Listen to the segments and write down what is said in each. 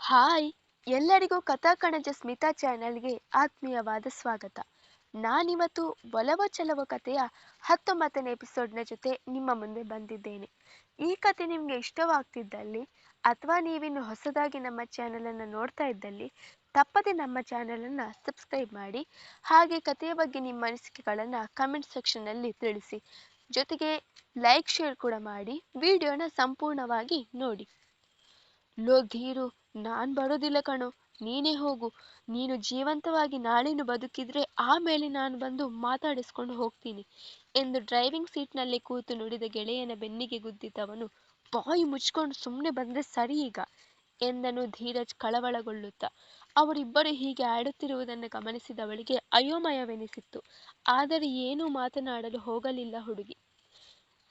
Hi ಎಲ್ಲರಿಗೂ ಕಥಾಕಣಜ ಸ್ಮಿತಾ ಚಾನೆಲ್ಗೆ ಆತ್ಮೀಯವಾದ ಸ್ವಾಗತ. ನಾನಿವತ್ತು ಒಲವ ಚಲವ ಕಥೆಯ 19ನೇ ಎಪಿಸೋಡ್ನ ಜೊತೆ ನಿಮ್ಮ ಮುಂದೆ ಬಂದಿದ್ದೇನೆ. ಈ ಕತೆ ನಿಮಗೆ ಇಷ್ಟವಾಗ್ತಿದ್ದಲ್ಲಿ ಅಥವಾ ನೀವಿನ್ನು ಹೊಸದಾಗಿ ನಮ್ಮ ಚಾನೆಲನ್ನು ನೋಡ್ತಾ ಇದ್ದಲ್ಲಿ ತಪ್ಪದೆ ನಮ್ಮ ಚಾನೆಲನ್ನು ಸಬ್ಸ್ಕ್ರೈಬ್ ಮಾಡಿ. ಹಾಗೆ ಕಥೆಯ ಬಗ್ಗೆ ನಿಮ್ಮ ಅನಿಸಿಕೆಗಳನ್ನು ಕಮೆಂಟ್ ಸೆಕ್ಷನ್ನಲ್ಲಿ ತಿಳಿಸಿ. ಜೊತೆಗೆ ಲೈಕ್ ಶೇರ್ ಕೂಡ ಮಾಡಿ ವಿಡಿಯೋನ ಸಂಪೂರ್ಣವಾಗಿ ನೋಡಿ. ಲೋ ಧೀರು, ನಾನ್ ಬರೋದಿಲ್ಲ ಕಣೋ, ನೀನೇ ಹೋಗು. ನೀನು ಜೀವಂತವಾಗಿ ನಾಳೆನು ಬದುಕಿದ್ರೆ ಆಮೇಲೆ ನಾನು ಬಂದು ಮಾತಾಡಿಸ್ಕೊಂಡು ಹೋಗ್ತೀನಿ ಎಂದು ಡ್ರೈವಿಂಗ್ ಸೀಟ್ನಲ್ಲಿ ಕೂತು ನುಡಿದ ಗೆಳೆಯನ ಬೆನ್ನಿಗೆ ಗುದ್ದಿದ್ದವನು, ಬಾಯಿ ಮುಚ್ಕೊಂಡು ಸುಮ್ಮನೆ ಬಂದ್ರೆ ಸರಿ ಈಗ ಎಂದನು ಧೀರಜ್ ಕಳವಳಗೊಳ್ಳುತ್ತಾ. ಅವರಿಬ್ಬರು ಹೀಗೆ ಆಡುತ್ತಿರುವುದನ್ನು ಗಮನಿಸಿದವಳಿಗೆ ಅಯೋಮಯವೆನಿಸಿತ್ತು. ಆದರೆ ಏನೂ ಮಾತನಾಡಲು ಹೋಗಲಿಲ್ಲ ಹುಡುಗಿ.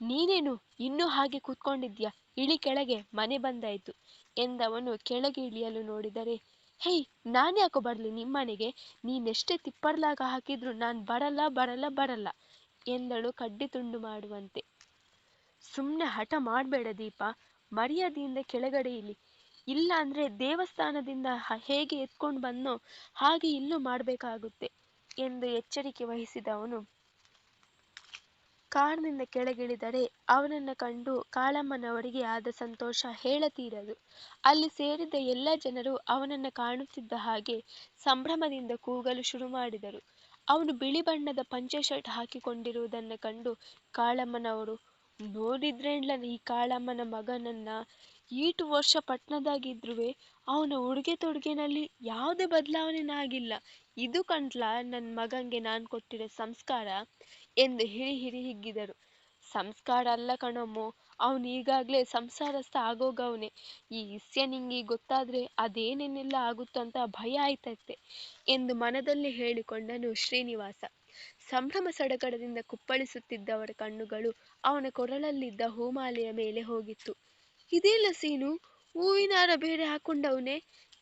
ನೀನೇನು ಇನ್ನೂ ಹಾಗೆ ಕೂತ್ಕೊಂಡಿದ್ಯಾ, ಇಳಿ ಕೆಳಗೆ, ಮನೆ ಬಂದಾಯ್ತು ಎಂದವನು ಕೆಳಗೆ ಇಳಿಯಲು ನೋಡಿದರೆ, ಹೇಯ್, ನಾನ್ಯಾಕೋ ಬರಲಿ ನಿಮ್ಮನೆಗೆ, ನೀನೆಷ್ಟೇ ತಿಪ್ಪರ್ಲಾಗ ಹಾಕಿದ್ರು ನಾನು ಬರಲ್ಲ ಬರಲ್ಲ ಬರಲ್ಲ ಎಂದಳು ಕಡ್ಡಿ ತುಂಡು ಮಾಡುವಂತೆ. ಸುಮ್ಮನೆ ಹಠ ಮಾಡಬೇಡ ದೀಪ, ಮರ್ಯಾದೆಯಿಂದ ಕೆಳಗಡೆ ಇಳಿ, ಇಲ್ಲ ಅಂದ್ರೆ ದೇವಸ್ಥಾನದಿಂದ ಹೇಗೆ ಎತ್ಕೊಂಡು ಬಂದ್ನೋ ಹಾಗೆ ಇಲ್ಲೂ ಮಾಡಬೇಕಾಗುತ್ತೆ ಎಂದು ಎಚ್ಚರಿಕೆ ವಹಿಸಿದವನು ಕಾರ್ನಿಂದ ಕೆಳಗಿಳಿದರೆ ಅವನನ್ನು ಕಂಡು ಕಾಳಮ್ಮನವರಿಗೆ ಆದ ಸಂತೋಷ ಹೇಳತೀರದು. ಅಲ್ಲಿ ಸೇರಿದ್ದ ಎಲ್ಲ ಜನರು ಅವನನ್ನು ಕಾಣುತ್ತಿದ್ದ ಹಾಗೆ ಸಂಭ್ರಮದಿಂದ ಕೂಗಲು ಶುರು ಮಾಡಿದರು. ಅವನು ಬಿಳಿ ಬಣ್ಣದ ಪಂಚೆ ಶರ್ಟ್ ಹಾಕಿಕೊಂಡಿರುವುದನ್ನು ಕಂಡು ಕಾಳಮ್ಮನವರು, ನೋಡಿದ್ರೇನ್ಲ ಈ ಕಾಳಮ್ಮನ ಮಗನನ್ನ, ಈಟು ವರ್ಷ ಪಟ್ಟಣದಾಗಿದ್ರುವೆ ಅವನ ಉಡುಗೆ ತೊಡುಗೆನಲ್ಲಿ ಯಾವುದೇ ಬದಲಾವಣೆ ಆಗಿಲ್ಲ, ಇದು ಕಂಡ್ಲ ನನ್ನ ಮಗಂಗೆ ನಾನು ಕೊಟ್ಟಿರೋ ಸಂಸ್ಕಾರ ಎಂದು ಹಿರಿ ಹಿಗ್ಗಿದರು. ಸಂಸ್ಕಾರ ಅಲ್ಲ ಕಣಮ್ಮೋ, ಅವನು ಈಗಾಗಲೇ ಸಂಸಾರಸ್ಥ ಆಗೋಗವನೆ. ಈ ಇಸ್ಯ ನಿಂಗೆ ಗೊತ್ತಾದ್ರೆ ಅದೇನೇನೆಲ್ಲ ಆಗುತ್ತಂತ ಭಯ ಆಯ್ತೈತೆ ಎಂದು ಮನದಲ್ಲಿ ಹೇಳಿಕೊಂಡನು ಶ್ರೀನಿವಾಸ. ಸಂಭ್ರಮ ಸಡಗರದಿಂದ ಕುಪ್ಪಳಿಸುತ್ತಿದ್ದವರ ಕಣ್ಣುಗಳು ಅವನ ಕೊರಳಲ್ಲಿದ್ದ ಹೂಮಾಲೆಯ ಮೇಲೆ ಹೋಗಿತ್ತು. ಇದೇಲ್ಲ ಸೀನು, ಹೂವಿನ ಹಾರ ಬೇರೆ ಹಾಕೊಂಡವನೇ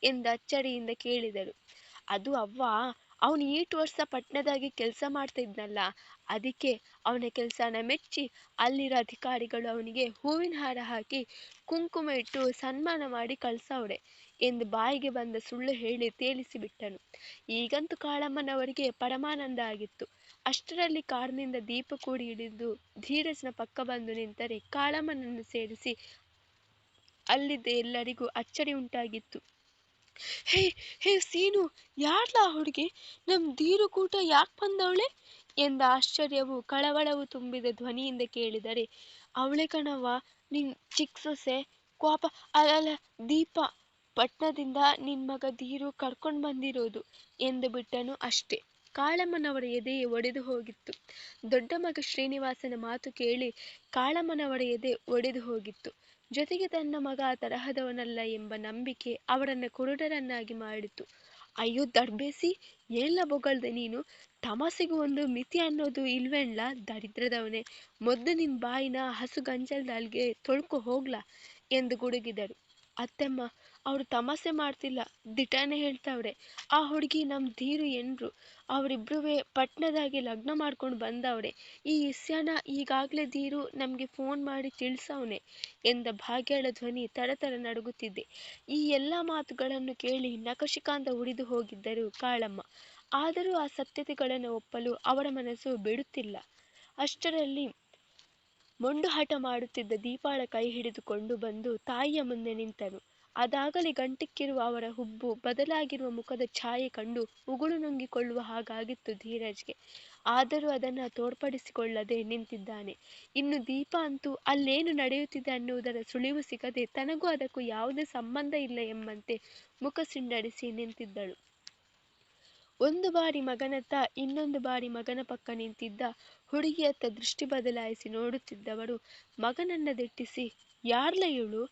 ಎಂದ ಅಚ್ಚರಿಯಿಂದ ಕೇಳಿದರು. ಅದು ಅವ್ವ, ಅವನು ಈಟು ವರ್ಷ ಪಟ್ಟಣದಾಗಿ ಕೆಲಸ ಮಾಡ್ತಾ ಇದ್ನಲ್ಲ, ಅದಕ್ಕೆ ಅವನ ಕೆಲಸನ ಮೆಚ್ಚಿ ಅಲ್ಲಿರೋ ಅಧಿಕಾರಿಗಳು ಅವನಿಗೆ ಹೂವಿನ ಹಾರ ಹಾಕಿ ಕುಂಕುಮ ಇಟ್ಟು ಸನ್ಮಾನ ಮಾಡಿ ಕಳ್ಸವ್ರೆ ಎಂದು ಬಾಯಿಗೆ ಬಂದ ಸುಳ್ಳು ಹೇಳಿ ತೇಲಿಸಿಬಿಟ್ಟನು. ಈಗಂತೂ ಕಾಳಮ್ಮನವರಿಗೆ ಪರಮಾನಂದ ಆಗಿತ್ತು. ಅಷ್ಟರಲ್ಲಿ ಕಾರ್ನಿಂದ ದೀಪ ಕೂಡಿ ಹಿಡಿದು ಧೀರಜ್ನ ಪಕ್ಕ ಬಂದು ನಿಂತರೆ ಕಾಳಮ್ಮನನ್ನು ಸೇರಿಸಿ ಅಲ್ಲಿದ್ದ ಎಲ್ಲರಿಗೂ ಅಚ್ಚರಿ ಉಂಟಾಗಿತ್ತು. ಹೇ ಹೇ ಸೀನು, ಯಾರ್ಲಾ ಹುಡುಗಿ, ನಮ್ ಧೀರು ಕೂಟ ಯಾಕೆ ಬಂದವಳೆ ಎಂದ ಆಶ್ಚರ್ಯವು ಕಳವಳವು ತುಂಬಿದ ಧ್ವನಿಯಿಂದ ಕೇಳಿದರೆ, ಅವಳೆ ಕಣವ್ವ, ನಿನ್ ಚಿಕ್ಕ ಸೊಸೆ ಕೋಪ, ಅಲ್ಲ ದೀಪ, ಪಟ್ನದಿಂದ ನಿನ್ ಮಗ ಧೀರು ಕರ್ಕೊಂಡು ಬಂದಿರೋದು ಎಂದು ಬಿಟ್ಟನು ಅಷ್ಟೇ. ಕಾಳಮ್ಮನವರ ಎದೆಯೇ ಒಡೆದು ಹೋಗಿತ್ತು. ದೊಡ್ಡ ಮಗ ಶ್ರೀನಿವಾಸನ ಮಾತು ಕೇಳಿ ಕಾಳಮ್ಮನವರ ಎದೆ ಒಡೆದು ಹೋಗಿತ್ತು. ಜೊತೆಗೆ ತನ್ನ ಮಗ ಆ ತರಹದವನಲ್ಲ ಎಂಬ ನಂಬಿಕೆ ಅವರನ್ನು ಕುರುಡರನ್ನಾಗಿ ಮಾಡಿತು. ಅಯ್ಯೋ ದರ್ಬೇಸಿ, ಏನ್ಲ ಬೊಗಳ್ದೆ ನೀನು, ತಮಾಸೆಗೂ ಒಂದು ಮಿತಿ ಅನ್ನೋದು ಇಲ್ವೇನ್ಲ ದರಿದ್ರದವನೇ, ಮೊದ್ಲು ನಿನ್ ಬಾಯಿನ ಹಸು ಗಂಜಲ್ದಾಲ್ಗೆ ತೊಳ್ಕೊ ಹೋಗ್ಲಾ ಎಂದು ಗುಡುಗಿದರು. ಅತ್ತೆಮ್ಮ, ಅವರು ತಮಾಸೆ ಮಾಡ್ತಿಲ್ಲ, ದಿಟಾನೆ ಹೇಳ್ತಾವ್ರೆ. ಆ ಹುಡುಗಿ ನಮ್ ಧೀರು ಎನ್ರು, ಅವರಿಬ್ರುವೆ ಪಟ್ನದಾಗಿ ಲಗ್ನ ಮಾಡ್ಕೊಂಡು ಬಂದವ್ರೆ. ಈ ಇಸ್ಯಾನ ಈಗಾಗಲೇ ಧೀರು ನಮ್ಗೆ ಫೋನ್ ಮಾಡಿ ತಿಳಿಸವ್ನೆ ಎಂದ ಭಾಗ್ಯಳ ಧ್ವನಿ ತಡತರ ನಡುಗುತ್ತಿದ್ದೆ. ಈ ಎಲ್ಲ ಮಾತುಗಳನ್ನು ಕೇಳಿ ನಖಶಿಕಾಂತ ಉರಿದು ಹೋಗಿದ್ದರು ಕಾಳಮ್ಮ. ಆದರೂ ಆ ಸತ್ಯತೆಗಳನ್ನು ಒಪ್ಪಲು ಅವರ ಮನಸ್ಸು ಬಿಡುತ್ತಿಲ್ಲ. ಅಷ್ಟರಲ್ಲಿ ಮೊಂಡು ಹಠ ಮಾಡುತ್ತಿದ್ದ ದೀಪಾಳ ಕೈ ಹಿಡಿದುಕೊಂಡು ಬಂದು ತಾಯಿಯ ಮುಂದೆ ನಿಂತನು. ಅದಾಗಲೇ ಗಂಟಿಕ್ಕಿರುವ ಅವರ ಹುಬ್ಬು ಬದಲಾಗಿರುವ ಮುಖದ ಛಾಯೆ ಕಂಡು ಉಗುಳು ನುಂಗಿಕೊಳ್ಳುವ ಹಾಗಾಗಿತ್ತು ಧೀರಜ್ಗೆ. ಆದರೂ ಅದನ್ನು ತೋರ್ಪಡಿಸಿಕೊಳ್ಳದೆ ನಿಂತಿದ್ದಾನೆ. ಇನ್ನು ದೀಪ ಅಂತೂ ಅಲ್ಲೇನು ನಡೆಯುತ್ತಿದೆ ಅನ್ನುವುದರ ಸುಳಿವು ಸಿಗದೆ ತನಗೂ ಅದಕ್ಕೂ ಯಾವುದೇ ಸಂಬಂಧ ಇಲ್ಲ ಎಂಬಂತೆ ಮುಖ ಸಿಂಡರಿಸಿ ನಿಂತಿದ್ದಳು. ಒಂದು ಬಾರಿ ಮಗನತ್ತ, ಇನ್ನೊಂದು ಬಾರಿ ಮಗನ ಪಕ್ಕ ನಿಂತಿದ್ದ ಹುಡುಗಿಯತ್ತ ದೃಷ್ಟಿ ಬದಲಾಯಿಸಿ ನೋಡುತ್ತಿದ್ದವರು ಮಗನನ್ನ ದಿಟ್ಟಿಸಿ, ಯಾರ್ಲ ಇವಳು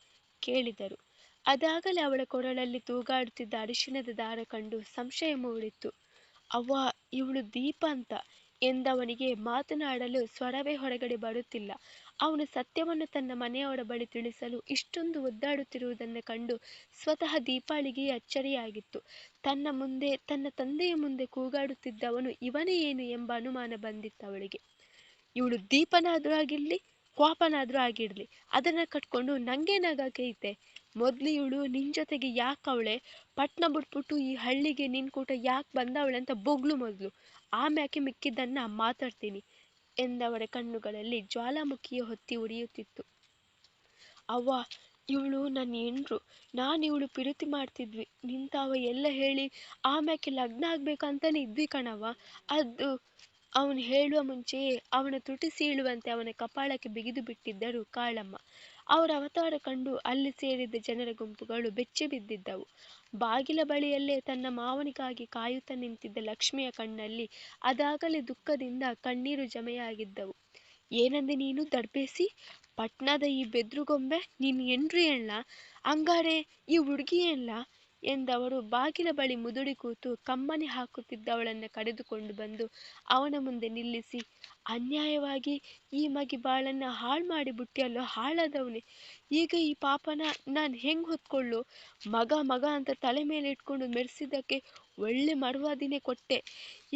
ಕೇಳಿದರು. ಅದಾಗಲೇ ಅವಳ ಕೊರಳಲ್ಲಿ ತೂಗಾಡುತ್ತಿದ್ದ ಅರಿಶಿಣದ ದಾರ ಕಂಡು ಸಂಶಯ ಮೂಡಿತ್ತು. ಅವ್ವ, ಇವಳು ದೀಪ ಅಂತ ಎಂದವನಿಗೆ ಮಾತನಾಡಲು ಸ್ವರವೇ ಹೊರಗಡೆ ಬರುತ್ತಿಲ್ಲ. ಅವನು ಸತ್ಯವನ್ನು ತನ್ನ ಮನೆಯವರ ಬಳಿ ತಿಳಿಸಲು ಇಷ್ಟೊಂದು ಒದ್ದಾಡುತ್ತಿರುವುದನ್ನು ಕಂಡು ಸ್ವತಃ ದೀಪಾಳಿಗೆ ಅಚ್ಚರಿಯಾಗಿತ್ತು. ತನ್ನ ಮುಂದೆ, ತನ್ನ ತಂದೆಯ ಮುಂದೆ ಕೂಗಾಡುತ್ತಿದ್ದವನು ಇವನೇ ಏನು ಎಂಬ ಅನುಮಾನ ಬಂದಿತ್ತವಳಿಗೆ. ಇವಳು ದೀಪನಾದ್ರೂ ಆಗಿರ್ಲಿ, ಕ್ವಾಪನಾದ್ರೂ ಆಗಿರ್ಲಿ, ಅದನ್ನ ಕಟ್ಕೊಂಡು ನಂಗೇನಾಗೈತೆ, ಮೊದ್ಲು ಇವಳು ನಿನ್ ಜೊತೆಗೆ ಯಾಕೆ ಅವಳೆ, ಪಟ್ನ ಬಿಟ್ಬಿಟ್ಟು ಈ ಹಳ್ಳಿಗೆ ನಿನ್ ಕೂಟ ಯಾಕೆ ಬಂದವಳೆ ಅಂತ ಬೊಗ್ಳು ಮೊದ್ಲು, ಆಮ್ಯಾಕೆ ಮಿಕ್ಕಿದ್ದನ್ನ ಮಾತಾಡ್ತೀನಿ ಎಂದವಳ ಕಣ್ಣುಗಳಲ್ಲಿ ಜ್ವಾಲಾಮುಖಿಯ ಹೊತ್ತಿ ಉರಿಯುತ್ತಿತ್ತು. ಅವ್ವ, ಇವಳು ನನ್ನ ಹೆಂಡ್ರು, ನಾನು ಇವಳು ಪ್ರೀತಿ ಮಾಡ್ತಿದ್ವಿ, ನಿಂತಾವ ಎಲ್ಲ ಹೇಳಿ ಆಮ್ಯಾಕೆ ಲಗ್ನ ಆಗ್ಬೇಕಂತಾನೆ ಇದ್ವಿ ಕಣವ್ವ. ಅದು ಅವನು ಹೇಳುವ ಮುಂಚೆಯೇ ಅವನ ತುಟಿ ಸೀಳುವಂತೆ ಅವನ ಕಪಾಳಕ್ಕೆ ಬಿಗಿದು ಬಿಟ್ಟಿದ್ದರು ಕಾಳಮ್ಮ. ಅವರ ಅವತಾರ ಕಂಡು ಅಲ್ಲಿ ಸೇರಿದ್ದ ಜನರ ಗುಂಪುಗಳು ಬೆಚ್ಚಿ ಬಿದ್ದಿದ್ದವು. ಬಾಗಿಲ ಬಳಿಯಲ್ಲೇ ತನ್ನ ಮಾವನಿಗಾಗಿ ಕಾಯುತ್ತಾ ನಿಂತಿದ್ದ ಲಕ್ಷ್ಮಿಯ ಕಣ್ಣಲ್ಲಿ ಅದಾಗಲೇ ದುಃಖದಿಂದ ಕಣ್ಣೀರು ಜಮೆಯಾಗಿದ್ದವು. ಏನಂದೆ ನೀನು ದಡ್ಬೇಸಿ, ಪಟ್ನದ ಈ ಬೆದ್ರುಗೊಂಬೆ ನೀನು ಹೆಂಡ್ರಿ ಹೇಳ, ಹಂಗಾರೆ ಈ ಹುಡುಗಿ ಹೇಳ ಎಂದವರು ಬಾಗಿಲ ಬಳಿ ಮುದುಡಿ ಕೂತು ಕಮ್ಮನೆ ಹಾಕುತ್ತಿದ್ದವಳನ್ನ ಕರೆದುಕೊಂಡು ಬಂದು ಅವನ ಮುಂದೆ ನಿಲ್ಲಿಸಿ, ಅನ್ಯಾಯವಾಗಿ ಈ ಮಗಿ ಬಾಳನ್ನ ಹಾಳು ಮಾಡಿ ಬಿಟ್ಟಿಯಲ್ಲೋ ಹಾಳಾದವನೇ, ಈಗ ಈ ಪಾಪನ ನಾನು ಹೆಂಗ್ ಹೊತ್ಕೊಳ್ಳು, ಮಗ ಮಗ ಅಂತ ತಲೆ ಮೇಲೆ ಇಟ್ಕೊಂಡು ಮೆರೆಸಿದ್ದಕ್ಕೆ ಒಳ್ಳೆ ಮರುವಾದಿನೇ ಕೊಟ್ಟೆ,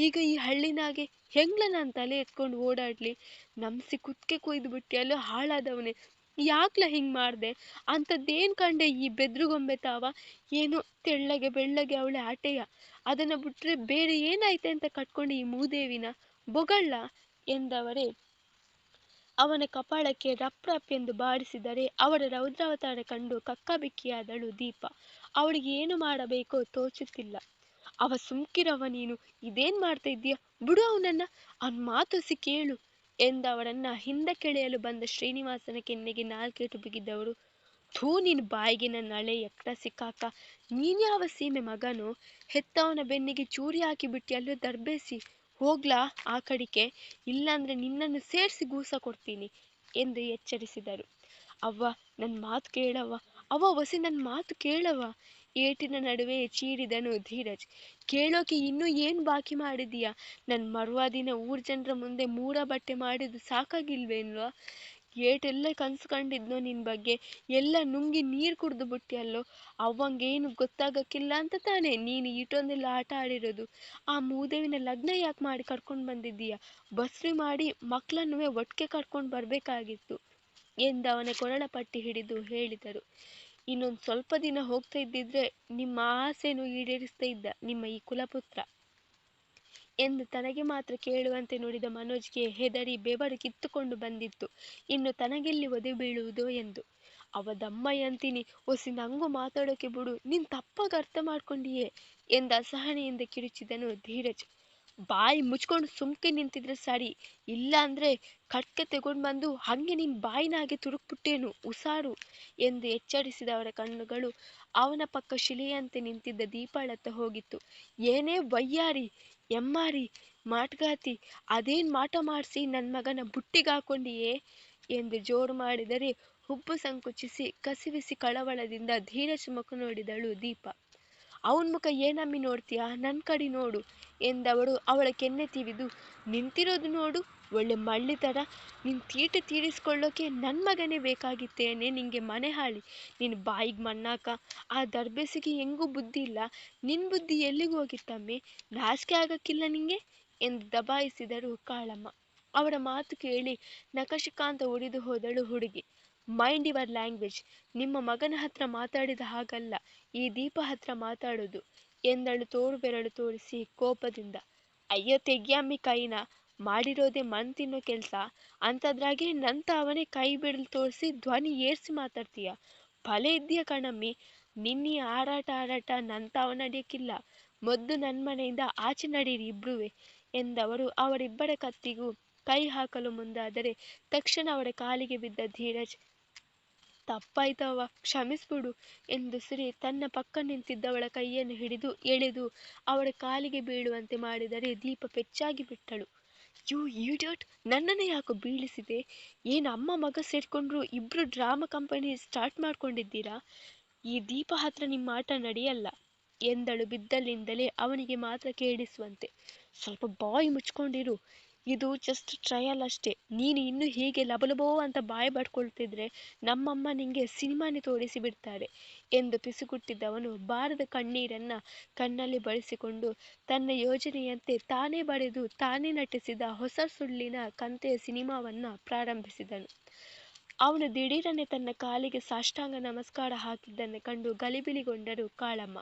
ಈಗ ಈ ಹಳ್ಳಿನಾಗೆ ಹೆಂಗ್ಲ ನಾನು ತಲೆ ಎತ್ಕೊಂಡು ಓಡಾಡ್ಲಿ, ನಮ್ಸಿ ಕುತ್ಕೆ ಕೊಯ್ದು ಬಿಟ್ಟಿಯಲ್ಲೋ ಹಾಳಾದವನೇ, ಯಾಕ್ಲ ಹಿಂಗ್ ಮಾಡ್ದೆ, ಅಂಥದ್ದೇನು ಕಂಡೆ ಈ ಬೆದ್ರುಗೊಂಬೆ ತಾವ, ಏನು ತೆಳ್ಳಗೆ ಬೆಳ್ಳಗೆ ಅವಳೆ ಆಟೆಯ, ಅದನ್ನ ಬಿಟ್ರೆ ಬೇರೆ ಏನಾಯ್ತೆ ಅಂತ ಕಟ್ಕೊಂಡು ಈ ಮೂದೇವಿನ ಬೊಗಳ್ಳ ಎಂದವರೇ ಅವನ ಕಪಾಳಕ್ಕೆ ರಪ್ ರಪ್ ಎಂದು ಬಾರಿಸಿದರೆ ಅವರ ರೌದ್ರಾವತಾರ ಕಂಡು ಕಕ್ಕಾಬಿಕ್ಕಿಯಾದಳು ದೀಪ. ಅವಳಿಗೆ ಏನು ಮಾಡಬೇಕೋ ತೋಚುತ್ತಿಲ್ಲ. ಅವ ಸುಮ್ಕಿರವ ನೀನು, ಇದೇನ್ ಮಾಡ್ತಾ ಇದ್ದೀಯ, ಬಿಡು ಅವನನ್ನ, ಅವನ್ ಮಾತೊಸಿ ಕೇಳು ಎಂದವಳನ್ನ ಹಿಂದಕ್ಕೆಳೆಯಲು ಬಂದ ಶ್ರೀನಿವಾಸನ ಕೆನ್ನೆಗೆ ನಾಲ್ಕೇಟು ಬಿಗಿದವರು. ಥೂ ನಿನ್ ಬಾಯಿಗೆ ನನ್ನ ಹಳೆ ಎಕ್ರ ಸಿಕ್ಕಾಕ, ನೀನ್ ಯಾವ ಸೀಮೆ ಮಗನು, ಹೆತ್ತವನ ಬೆನ್ನಿಗೆ ಚೂರಿ ಹಾಕಿ ಬಿಟ್ಟಿಯಲ್ಲೋ ದರ್ಬೇಸಿ, ಹೋಗ್ಲಾ ಆ ಕಡಿಕೆ, ಇಲ್ಲಾಂದ್ರೆ ನಿನ್ನನ್ನು ಸೇರಿಸಿ ಗೂಸ ಕೊಡ್ತೀನಿ ಎಂದು ಎಚ್ಚರಿಸಿದರು. ಅವ್ವ ನನ್ನ ಮಾತು ಕೇಳವ್ವ, ಅವ್ವ ಒಸಿ ನನ್ನ ಮಾತು ಕೇಳವ್ವ. ಏಟಿನ ನಡುವೆ ಚೀರಿದನು ಧೀರಜ್. ಕೇಳೋಕೆ ಇನ್ನೂ ಏನು ಬಾಕಿ ಮಾಡಿದೀಯಾ, ನನ್ನ ಮರುವಾದಿನ ಊರ್ ಜನರ ಮುಂದೆ ಮೂರ ಬಟ್ಟೆ ಮಾಡಿದ್ದು ಸಾಕಾಗಿಲ್ವೇನ್ವಾ, ಏಟೆಲ್ಲ ಕನ್ಸು ಕಂಡಿದ್ನೋ ನಿನ್ ಬಗ್ಗೆ ಎಲ್ಲ ನುಂಗಿ ನೀರು ಕುಡ್ದು ಬಿಟ್ಟಿಯಲ್ಲೋ, ಅವಂಗೇನು ಗೊತ್ತಾಗಕ್ಕಿಲ್ಲ ಅಂತ ತಾನೇ ನೀನು ಇಟೊಂದೆಲ್ಲ ಆಟ ಆಡಿರೋದು, ಆ ಮೂದೇವಿನ ಲಗ್ನ ಯಾಕೆ ಮಾಡಿ ಕರ್ಕೊಂಡು ಬಂದಿದ್ದೀಯ, ಬಸ್ರಿ ಮಾಡಿ ಮಕ್ಕಳನ್ನುವೆ ಒಟ್ಟಿಗೆ ಕರ್ಕೊಂಡು ಬರ್ಬೇಕಾಗಿತ್ತು ಎಂದವನ ಕೊರಳ ಪಟ್ಟಿ ಹಿಡಿದು ಹೇಳಿದರು. ಇನ್ನೊಂದು ಸ್ವಲ್ಪ ದಿನ ಹೋಗ್ತಾ ಇದ್ದಿದ್ರೆ ನಿಮ್ಮ ಆಸೆನೂ ಈಡೇರಿಸ್ತಾ ಇದ್ದ ನಿಮ್ಮ ಈ ಕುಲಪುತ್ರ ಎಂದು ತನಗೆ ಮಾತ್ರ ಕೇಳುವಂತೆ ನುಡಿದ ಮನೋಜ್ಗೆ ಹೆದರಿ ಬೆವರು ಕಿತ್ತುಕೊಂಡು ಬಂದಿತ್ತು. ಇನ್ನು ತನಗೆಲ್ಲಿ ಒದೆ ಬೀಳುವುದೋ ಎಂದು. ಅವ ದಮ್ಮಯ್ಯ ಅಂತೀನಿ, ಒಸಿ ನಂಗೂ ಮಾತಾಡೋಕೆ ಬಿಡು, ನೀನ್ ತಪ್ಪಾಗಿ ಅರ್ಥ ಮಾಡ್ಕೊಂಡಿಯೇ ಎಂದು ಅಸಹನೆಯಿಂದ ಕಿರುಚಿದನು ಧೀರಜ್. ಬಾಯಿ ಮುಚ್ಕೊಂಡು ಸುಮ್ಕೆ ನಿಂತಿದ್ರೆ ಸರಿ, ಇಲ್ಲ ಅಂದ್ರೆ ಕಟ್ಕೆ ತಗೊಂಡು ಬಂದು ಹಂಗೆ ನಿನ್ ಬಾಯಿನಾಗೆ ತುರುಕ್ಬಿಟ್ಟೇನು ಉಸಾರು ಎಂದು ಎಚ್ಚರಿಸಿದ ಅವರ ಕಣ್ಣುಗಳು ಅವನ ಪಕ್ಕ ಶಿಲೆಯಂತೆ ನಿಂತಿದ್ದ ದೀಪಾಳತ್ತ ಹೋಗಿತ್ತು. ಏನೇ ವಯ್ಯಾರಿ ಎಮ್ಮಾರಿ ಮಾಟ್ಗಾತಿ, ಅದೇನ್ ಮಾಟ ಮಾಡಿಸಿ ನನ್ನ ಮಗನ ಬುಟ್ಟಿಗಾಕೊಂಡಿಯೇ ಎಂದು ಜೋರು ಮಾಡಿದರೆ ಹುಬ್ಬು ಸಂಕುಚಿಸಿ ಕಸಿವಿಸಿ ಕಳವಳದಿಂದ ಧೀರಜ್ ಮುಖ ನೋಡಿದಳು ದೀಪ. ಅವನ ಮುಖ ಏನಮ್ಮಿ ನೋಡ್ತೀಯಾ, ನನ್ನ ಕಡೆ ನೋಡು ಎಂದವಳು ಅವಳ ಕೆನ್ನೆ ತಿವಿದು, ನಿಂತಿರೋದು ನೋಡು ಒಳ್ಳೆ ಮಳ್ಳಿ ಥರ, ನಿನ್ನ ತೀಟೆ ತೀರಿಸ್ಕೊಳ್ಳೋಕೆ ನನ್ನ ಮಗನೇ ಬೇಕಾಗಿತ್ತೇನೆ ನಿಂಗೆ ಮನೆ ಹಾಳಿ, ನಿನ್ನ ಬಾಯಿಗೆ ಮಣ್ಣಾಕ, ಆ ದರ್ಬೇಸಿಗೆ ಹೆಂಗೂ ಬುದ್ಧಿ ಇಲ್ಲ, ನಿನ್ನ ಬುದ್ಧಿ ಎಲ್ಲಿಗೆ ಹೋಗಿತ್ತಮ್ಮಿ, ನಾಚಿಕೆ ಆಗಕ್ಕಿಲ್ಲ ನಿಂಗೆ ಎಂದು ದಬಾಯಿಸಿದರು ಕಾಳಮ್ಮ. ಅವರ ಮಾತು ಕೇಳಿ ನಖಶಿಕಾಂತ ಉರಿದು ಹೋದಳು ಹುಡುಗಿ. ಮೈಂಡ್ ಯುವರ್ ಲ್ಯಾಂಗ್ವೇಜ್, ನಿಮ್ಮ ಮಗನ ಹತ್ರ ಮಾತಾಡಿದ ಹಾಗಲ್ಲ ಈ ದೀಪ ಹತ್ರ ಮಾತಾಡೋದು ಎಂದಳು ತೋರು ಬೆರಳು ತೋರಿಸಿ ಕೋಪದಿಂದ. ಅಯ್ಯೋ ತೆಗಿಯಮ್ಮಿ ಕೈನ, ಮಾಡಿರೋದೆ ಮಣ್ ತಿನ್ನೋ ಕೆಲ್ಸ, ಅಂಥದ್ರಾಗೆ ನಂತ ಅವನೇ ಕೈ ಬಿಡಲು ತೋರಿಸಿ ಧ್ವನಿ ಏರ್ಸಿ ಮಾತಾಡ್ತೀಯ, ಭಲೆ ಇದ್ದೀಯ ಕಣಮ್ಮಿ, ನಿನ್ನೀ ಆರಾಟ ನಂತ ಅವ ನಡೆಯಕ್ಕಿಲ್ಲ, ಮೊದ್ಲು ನನ್ನ ಮನೆಯಿಂದ ಆಚೆ ನಡೀರಿ ಇಬ್ರುವೆ ಎಂದವರು ಅವರಿಬ್ಬರ ಕತ್ತಿಗೂ ಕೈ ಹಾಕಲು ಮುಂದಾದರೆ ತಕ್ಷಣ ಅವರ ಕಾಲಿಗೆ ಬಿದ್ದ ಧೀರಜ್, ತಪ್ಪಾಯ್ತವ್ವ ಕ್ಷಮಿಸ್ಬಿಡು ಎಂದುಸಿರಿ ತನ್ನ ಪಕ್ಕ ನಿಂತಿದ್ದವಳ ಕೈಯನ್ನು ಹಿಡಿದು ಎಳೆದು ಅವಳ ಕಾಲಿಗೆ ಬೀಳುವಂತೆ ಮಾಡಿದರೆ ದೀಪ ಪೆಚ್ಚಾಗಿ ಬಿಟ್ಟಳು. ಯು ಈಡಿಯಟ್, ನನ್ನನ್ನು ಯಾಕೋ ಬೀಳಿಸಿದೆ, ಏನು ಅಮ್ಮ ಮಗ ಸೇರ್ಕೊಂಡ್ರು ಇಬ್ರು ಡ್ರಾಮಾ ಕಂಪನಿ ಸ್ಟಾರ್ಟ್ ಮಾಡ್ಕೊಂಡಿದ್ದೀರಾ, ಈ ದೀಪ ಹತ್ರ ನಿಮ್ಮ ಆಟ ನಡೆಯಲ್ಲ ಎಂದಳು ಬಿದ್ದಲ್ಲಿಂದಲೇ ಅವನಿಗೆ ಮಾತ್ರ ಕೇಳಿಸುವಂತೆ. ಸ್ವಲ್ಪ ಬಾಯಿ ಮುಚ್ಕೊಂಡಿರು, ಇದು ಜಸ್ಟ್ ಟ್ರಯಲ್ ಅಷ್ಟೇ, ನೀನು ಇನ್ನು ಹೀಗೆ ಲಬಲಬೋ ಅಂತ ಬಾಯಿ ಬಡ್ಕೊಳ್ತಿದ್ರೆ ನಮ್ಮಮ್ಮ ನಿಂಗೆ ಸಿನಿಮಾನೇ ತೋರಿಸಿ ಬಿಡ್ತಾರೆ ಎಂದು ಪಿಸುಗುಟ್ಟಿದ್ದವನು ಬಾರದ ಕಣ್ಣೀರನ್ನ ಕಣ್ಣಲ್ಲಿ ಬಳಸಿಕೊಂಡು ತನ್ನ ಯೋಜನೆಯಂತೆ ತಾನೇ ಬರೆದು ತಾನೇ ನಟಿಸಿದ ಹೊಸ ಸುಳ್ಳಿನ ಕಂತೆಯ ಸಿನಿಮಾವನ್ನ ಪ್ರಾರಂಭಿಸಿದನು. ಅವನು ದಿಢೀರನೆ ತನ್ನ ಕಾಲಿಗೆ ಸಾಷ್ಟಾಂಗ ನಮಸ್ಕಾರ ಹಾಕಿದ್ದನ್ನು ಕಂಡು ಗಲಿಬಿಲಿಗೊಂಡರು ಕಾಳಮ್ಮ.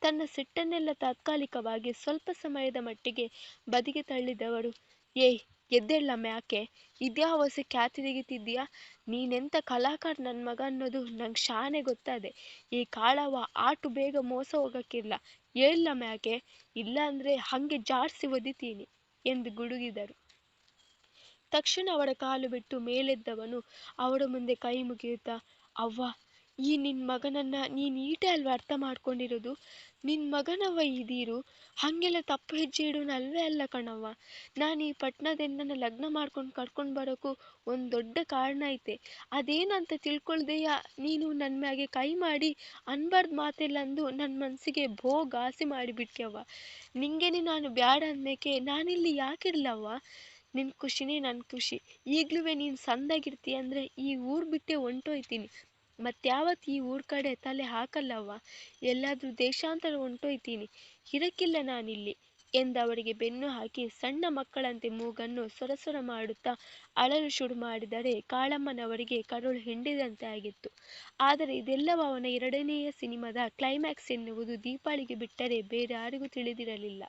ತನ್ನ ಸಿಟ್ಟನ್ನೆಲ್ಲ ತಾತ್ಕಾಲಿಕವಾಗಿ ಸ್ವಲ್ಪ ಸಮಯದ ಮಟ್ಟಿಗೆ ಬದಿಗೆ ತಳ್ಳಿದವರು, ಏಯ್ ಎದ್ದೇಳ ಮ್ಯಾಕೆ, ಇದ್ಯಾ ಹೊಸ ಖ್ಯಾತಿ ತೆಗಿತಿದ್ಯಾ? ನೀನೆಂತ ಕಲಾಕಾರ ನನ್ನ ಮಗ ಅನ್ನೋದು ನಂಗೆ ಶಾನೆ ಗೊತ್ತದೆ. ಈ ಕಾಳವ್ವ ಆಟು ಬೇಗ ಮೋಸ ಹೋಗಕ್ಕಿಲ್ಲ, ಏಳ್ಲ ಮ್ಯಾಕೆ, ಇಲ್ಲ ಅಂದ್ರೆ ಹಂಗೆ ಜಾಡ್ಸಿ ಒದಿತೀನಿ ಎಂದು ಗುಡುಗಿದರು. ತಕ್ಷಣ ಅವಳ ಕಾಲು ಬಿಟ್ಟು ಮೇಲೆದ್ದವನು ಅವಳ ಮುಂದೆ ಕೈ ಮುಗಿಯುತ್ತಾ, ಅವ್ವ, ಈ ನಿನ್ ಮಗನನ್ನ ನೀನ್ ಈಟೆ ಅಲ್ವಾ ಅರ್ಥ ಮಾಡ್ಕೊಂಡಿರೋದು? ನಿನ್ ಮಗನವ್ವ ಈ ದೀರು, ಹಂಗೆಲ್ಲ ತಪ್ಪು ಹೆಜ್ಜೆ ಇಡೋನು ಅಲ್ವೇ ಅಲ್ಲ ಕಣವ್ವ. ನಾನು ಈ ಪಟ್ಟಣದಿಂದ ಲಗ್ನ ಮಾಡ್ಕೊಂಡು ಕರ್ಕೊಂಡು ಬರೋಕ್ಕೂ ಒಂದು ದೊಡ್ಡ ಕಾರಣ ಐತೆ. ಅದೇನಂತ ತಿಳ್ಕೊಳ್ದೆಯ ನೀನು ನನ್ನ ಮ್ಯಾಗೆ ಕೈ ಮಾಡಿ ಅನ್ಬಾರ್ದು ಮಾತೆಲ್ಲ ಅಂದು ನನ್ನ ಮನಸ್ಸಿಗೆ ಭೋ ಘಾಸಿ ಮಾಡಿಬಿಟ್ಯವ್ವ. ನಿಂಗೇನೆ ನಾನು ಬ್ಯಾಡ ಅಂದ್ಮೇಕೆ ನಾನಿಲ್ಲಿ ಯಾಕಿರ್ಲವ್ವ? ನಿನ್ನ ಖುಷಿನೇ ನನ್ನ ಖುಷಿ. ಈಗ್ಲೂ ನೀನು ಸಂದಾಗಿರ್ತೀಯ ಅಂದರೆ ಈ ಊರು ಬಿಟ್ಟೆ ಹೊಂಟೋಯ್ತೀನಿ. ಮತ್ಯಾವತ್ತು ಈ ಊರ ಕಡೆ ತಲೆ ಹಾಕಲ್ಲವ್ವ. ಎಲ್ಲಾದರೂ ದೇಶಾಂತರ ಹೊಂಟೋಯ್ತೀನಿ, ಇರಕ್ಕಿಲ್ಲ ನಾನಿಲ್ಲಿ ಎಂದವರಿಗೆ ಬೆನ್ನು ಹಾಕಿ ಸಣ್ಣ ಮಕ್ಕಳಂತೆ ಮೂಗನ್ನು ಸೊರಸೊರ ಮಾಡುತ್ತಾ ಅಳಲು ಶುರು ಮಾಡಿದರೆ ಕಾಳಮ್ಮನವರಿಗೆ ಕರುಳು ಹಿಂಡಿದಂತೆ ಆಗಿತ್ತು. ಆದರೆ ಇದೆಲ್ಲವೂ ಅವನ ಎರಡನೆಯ ಸಿನಿಮಾದ ಕ್ಲೈಮ್ಯಾಕ್ಸ್ ಎನ್ನುವುದು ದೀಪಾಳಿಗೆ ಬಿಟ್ಟರೆ ಬೇರೆ ಯಾರಿಗೂ ತಿಳಿದಿರಲಿಲ್ಲ.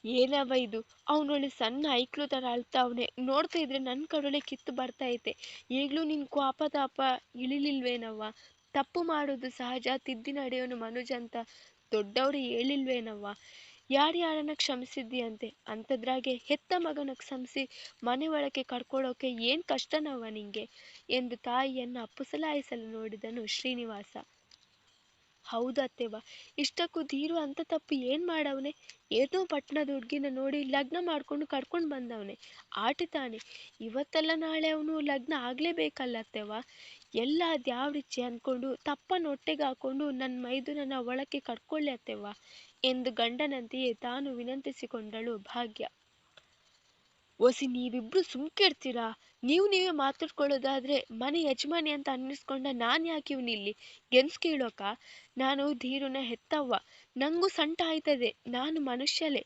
ಏನವ ಇದು, ಅವನೊಳ್ಳೆ ಸಣ್ಣ ಐಕ್ಳು ಥರ ಅಳ್ತಾವನೆ, ನೋಡ್ತಾ ಇದ್ರೆ ನನ್ನ ಕರುಳೆ ಕಿತ್ತು ಬರ್ತಾ ಐತೆ. ಈಗಲೂ ನಿನ್ನ ಕೋಪ ತಾಪ ಇಳಿಲಿಲ್ವೇನವ್ವ? ತಪ್ಪು ಮಾಡೋದು ಸಹಜ, ತಿದ್ದಿ ನಡೆಯೋನು ಮನುಜ ಅಂತ ದೊಡ್ಡವರು ಹೇಳಿಲ್ವೇನವ್ವ? ಯಾರ್ಯಾರನ್ನ ಕ್ಷಮಿಸಿದ್ದೀಯಂತೆ, ಅಂಥದ್ರಾಗೆ ಹೆತ್ತ ಮಗನ ಕ್ಷಮಿಸಿ ಮನೆ ಒಳಗೆ ಕರ್ಕೊಳ್ಳೋಕೆ ಏನು ಕಷ್ಟನವ್ವ ನಿಂಗೆ ಎಂದು ತಾಯಿಯನ್ನು ಅಪ್ಪುಸಲಾಯಿಸಲು ನೋಡಿದನು ಶ್ರೀನಿವಾಸ. ಹೌದು ಅತ್ತೆವ್ವ, ಇಷ್ಟಕ್ಕೂ ಧೀರು ಅಂತ ತಪ್ಪು ಏನು ಮಾಡವನೆ? ಏನೋ ಪಟ್ಟಣದ ಹುಡುಗಿನ ನೋಡಿ ಲಗ್ನ ಮಾಡ್ಕೊಂಡು ಕರ್ಕೊಂಡು ಬಂದವನೆ, ಆಟಿ ತಾನೆ. ಇವತ್ತಲ್ಲ ನಾಳೆ ಅವನು ಲಗ್ನ ಆಗಲೇಬೇಕಲ್ಲ ಅತ್ತೆವ್ವ. ಎಲ್ಲ ಅದ್ಯಾವ್ರಿಚ್ಛೆ ಅಂದ್ಕೊಂಡು ತಪ್ಪನ್ನು ಹೊಟ್ಟೆಗೆ ಹಾಕೊಂಡು ನನ್ನ ಮೈದುನನ ಒಳಕ್ಕೆ ಕರ್ಕೊಳ್ಳಿ ಅತ್ತೆವ್ವ ಎಂದು ಗಂಡನಂತೆಯೇ ತಾನು ವಿನಂತಿಸಿಕೊಂಡಳು ಭಾಗ್ಯ. ಒಸಿ ನೀವಿಬ್ರು ಸುಮ್ಕಿರ್ತೀರಾ? ನೀವೇ ಮಾತಾಡ್ಕೊಳ್ಳೋದಾದ್ರೆ ಮನೆ ಯಜಮಾನಿ ಅಂತ ಅನ್ನಿಸ್ಕೊಂಡ ನಾನು ಯಾಕೆ ಇವನಿಲ್ಲಿ ಗೆನ್ಸ್ ಕೀಳೋಕ? ನಾನು ಧೀರುನ ಹೆತ್ತವ್ವ, ನಂಗೂ ಸಂಟ ಆಯ್ತದೆ, ನಾನು ಮನುಷ್ಯಲೇ,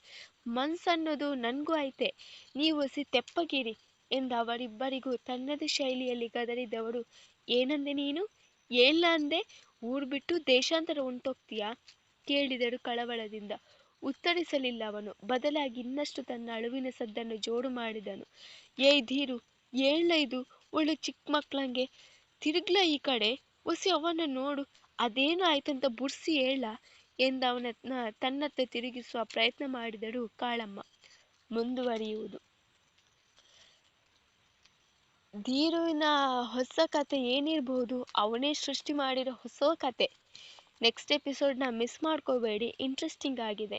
ಮನ್ಸನ್ನೋದು ನನಗೂ ಐತೆ. ನೀವು ಒಸಿ ತೆಪ್ಪಗಿರಿ ಎಂದು ಅವರಿಬ್ಬರಿಗೂ ತನ್ನದೇ ಶೈಲಿಯಲ್ಲಿ ಗದರಿದವಳು. ಏನಂದೆ ನೀನು? ಏಲ್ಲ ಅಂದೆ? ಊರು ಬಿಟ್ಟು ದೇಶಾಂತರ ಹೊಂಟೋಗ್ತೀಯಾ ಕೇಳಿದಳು ಕಳವಳದಿಂದ. ಉತ್ತರಿಸಲಿಲ್ಲ ಅವನು, ಬದಲಾಗಿ ಇನ್ನಷ್ಟು ತನ್ನ ಅಳುವಿನ ಸದ್ದನ್ನು ಜೋರು ಮಾಡಿದನು. ಏಯ್ ಧೀರು, ಏಳ್ಲ ಇದು, ಒಳ್ಳೆ ಚಿಕ್ಕ ಮಕ್ಳಂಗೆ ತಿರುಗ್ಲ ಈ ಕಡೆ, ಒಸಿ ಅವನ ನೋಡು, ಅದೇನು ಆಯ್ತಂತ ಬುಡ್ಸಿ ಹೇಳ ಎಂದವನ ತನ್ನತ್ತ ತಿರುಗಿಸುವ ಪ್ರಯತ್ನ ಮಾಡಿದಳು ಕಾಳಮ್ಮ. ಮುಂದುವರಿಯುವುದು. ಧೀರುವಿನ ಹೊಸ ಕತೆ ಏನಿರಬಹುದು? ಅವನೇ ಸೃಷ್ಟಿ ಮಾಡಿರೋ ಹೊಸ ಕತೆ. ನೆಕ್ಸ್ಟ್ ಎಪಿಸೋಡ್ನ ಮಿಸ್ ಮಾಡ್ಕೋಬೇಡಿ, ಇಂಟ್ರೆಸ್ಟಿಂಗ್ ಆಗಿದೆ.